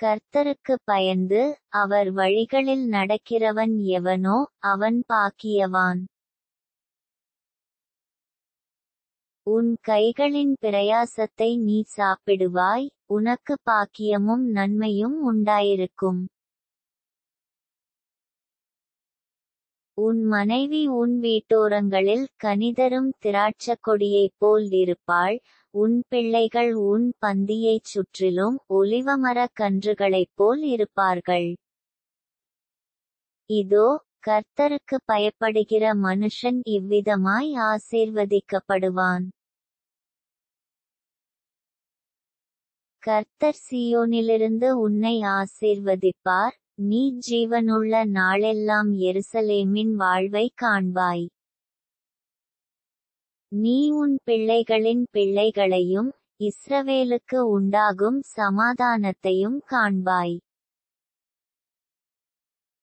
கர்த்தருக்குப் பயந்து அவர் வழிகளில் நடக்கிறவன் எவனோ அவன் பாக்கியவான். உன் கைகளின் பிரயாசத்தை நீ சாப்பிடுவாய், உனக்கு பாக்கியமும் நன்மையும் உண்டாயிருக்கும். உன் மனைவி உன் வீட்டோரங்களில் கனிதரும் திராட்சக் கொடியைப் போல் இருப்பாள், உன் பிள்ளைகள் உன் பந்தியைச் சுற்றிலும் ஒலிவமரக் கன்றுகளைப் போல் இருப்பார்கள். இதோ, கர்த்தருக்குப் பயப்படுகிற மனுஷன் இவ்விதமாய் ஆசீர்வதிக்கப்படுவான். கர்த்தர் சீயோனிலிருந்து உன்னை ஆசீர்வதிப்பார், நீ ஜீவனுள்ள நாளெல்லாம் எருசலேமின் வாழ்வைக் காண்பாய். நீ உன் பிள்ளைகளின் பிள்ளைகளையும் இஸ்ரவேலுக்கு உண்டாகும் சமாதானத்தையும் காண்பாய்.